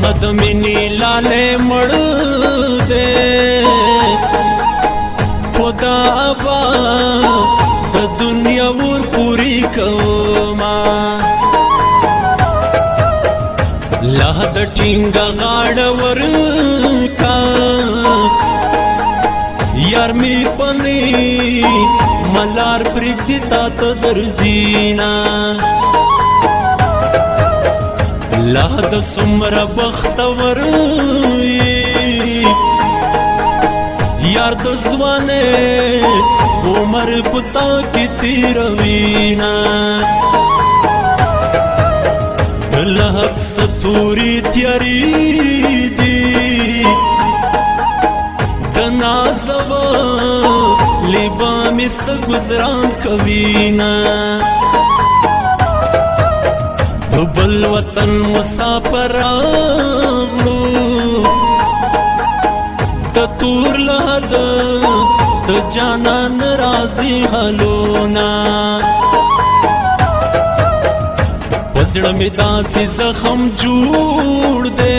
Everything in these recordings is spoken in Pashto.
मदमिनी लाले मड़ दे खुदा अबा द दुनिया वर पूरी कौमा लहद टिंगा गाड़वर का यार मी पनी मलार प्रीतिता तो दर्जीना लहद सुमरा बख्तवर यार दजवाने उमर पुता की तीरवीना लहद सतूरी त्यारी दी दनाज़वा लिबा मिस गुजरान कवीना बल वतन मुसाफर तूर लहद त जाना नाराजी हलोना पसड़ में दासी जख्म जोड़ दे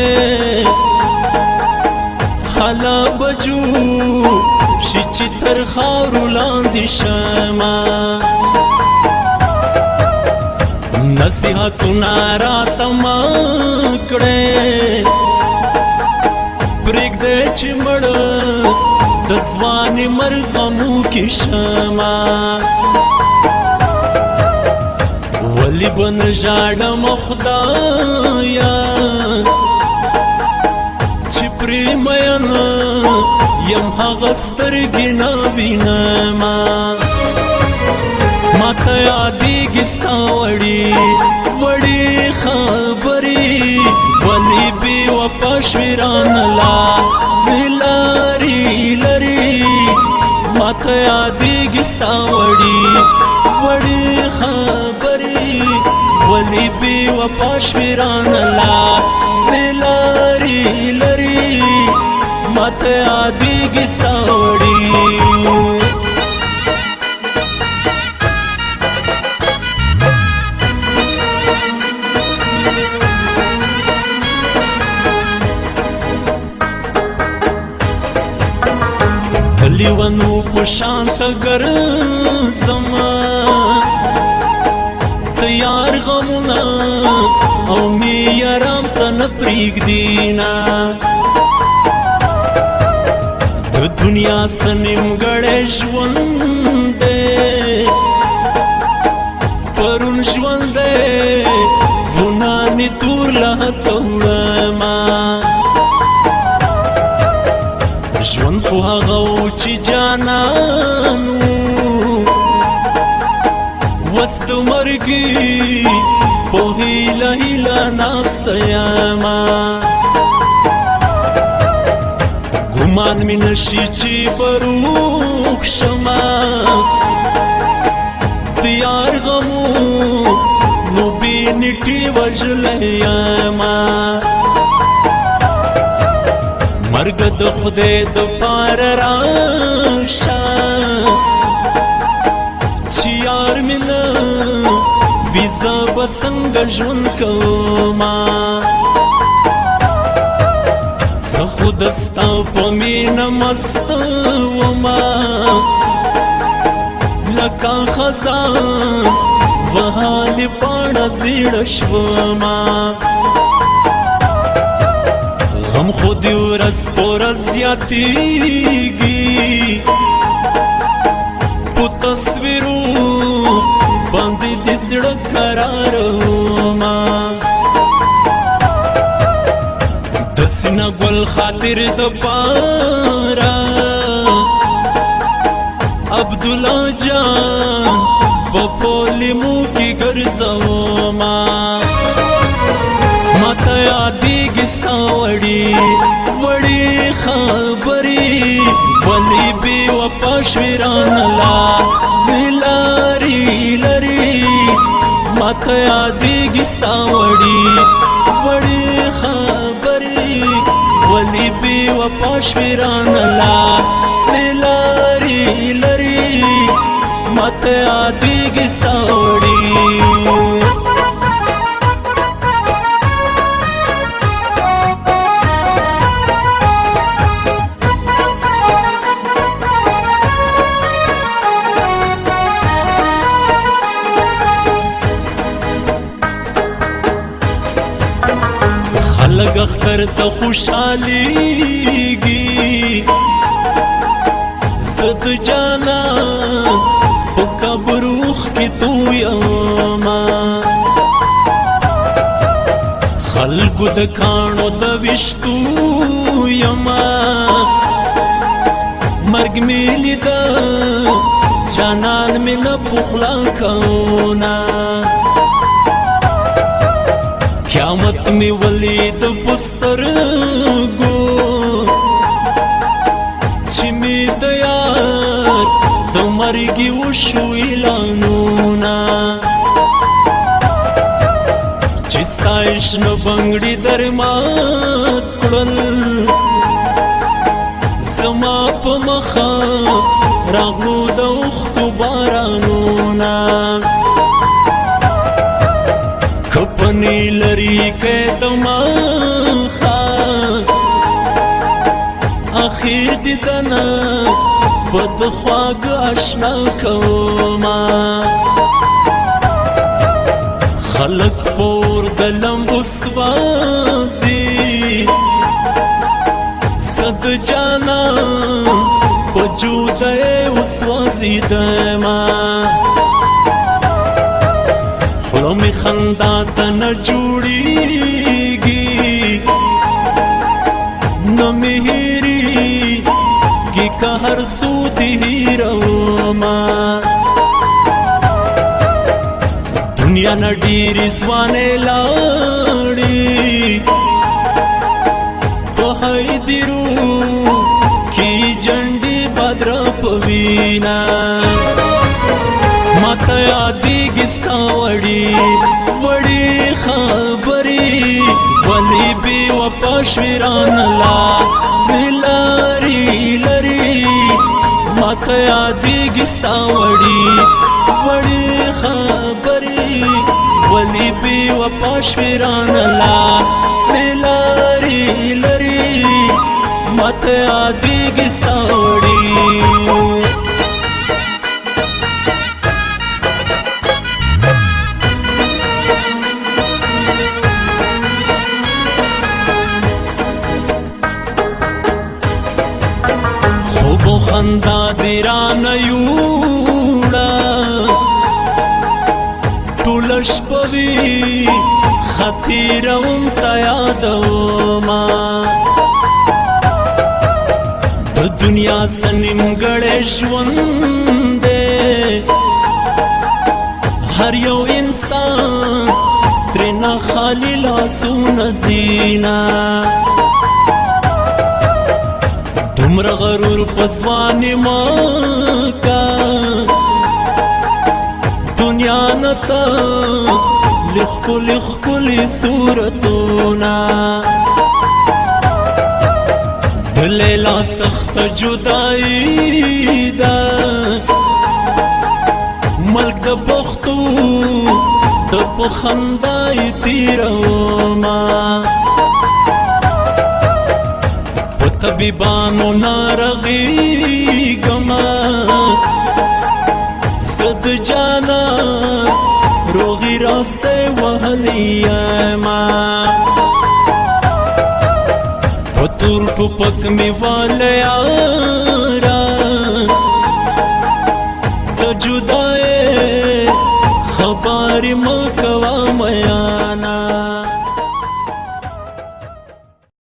हाला बजू शिचितर खारुलान दिशमा नसीहतुना रातमाकडे प्रेग दे चिमड़ दजवानी मरगमू की शमा वली बन जाड़ मुखदाया छिपरी मयन यम हगस्तर गिना विनमा माता यादी गिस्तावड़ी वड़ी खबरी वली बी वपश्विरानला मिलारी लरी माता यादी गिस्तावड़ी वड़ी खबरी वली बी वपश्विरानला मिलारी लरी माता यादी गिस्तावड़ी लिवनु पुशांत गर जमा तयार गमुना औ मी याराम तन प्रीग दीना दुनिया सनिम गड़े ज्वंदे परुन ज्वंदे गुनानी दूर लहतौमा ژوند خو هغه و چې جانانو وس د مرګي په هیله هیله ناسته یمه ګمان مې نشي چې به روغ شمه د یار غمو نو بې نیټې وژلی یمه مرګ د خدای د پار راشه چې یار مې نه وي زه به څنګه ژوند کومه زه خو د ستا په مینه مست ومه لکه خزان وهالې پاڼه زیړه شومه غم خود ورځ په ورځ زیاتېږي په تصویرو باندې د زړه قرار ومه د سینه ګل خاطر د پاره عبدالله جان په پولیمو کې ګرځومه माता यादी सता वड़ी वड़ी खबरी वली बी वपश्विरानला मिलारी लरी माता यादी सता वड़ी वड़ी खबरी वली बी वपश्विरानला मिलारी लरी माता यादी सता वड़ी خلق اختر ته خوشحالیږي زد جانا په قبر اوښ کې تو یما خلقو د کاڼو د ویشتو یما مرګ مې لیده جانان مې نه پخلا کونا قیامت مې ولید په سترګو چې مې د یار د مرګي وشو اعلانونه چې ستا شنه بنګړي در مات کړل زما په مخه راغلو د اوښکو بارانونه کپنې لري که د مخه اخیر دیدنه په د خواږه اشنا کومه خلق پور د لمبو سوازي صد جانا په جودای وسوازي دما خلو می خندا ته نه جوړیږي نه مهریږي که هر څو دې هیرومه دنیا نه ډېرې ځوانې لاړې په هیدرو کې جنډې بدره په وینا ماته یادېږي ستا وړې وړې خبرې ولې بې وفا شوې رانه لارې لارې لرې ماته یادېږي ستا وړې وړې خبرې ولې بې وفا شوې رانه لارې لارې لرې ماته یادېږي ستا وړې خندا دی رانه یوړه ټوله شپه وي ختیروم ته یادومه د دنیا څه نیمګړی ژوند دی هر یو انسان ترېنه خالي لاسونه ځینه دومره غرور په ځوانې مه کا دنیا نه ته له ښکلې ښکلې صورتونه د لیلا سخته جدایي ده ملک د بختو د په خندا یې تېرومه طبیبانو نارغیږمه زد جانا روغی راسته وهلی یما په تور ټوپک مې والیا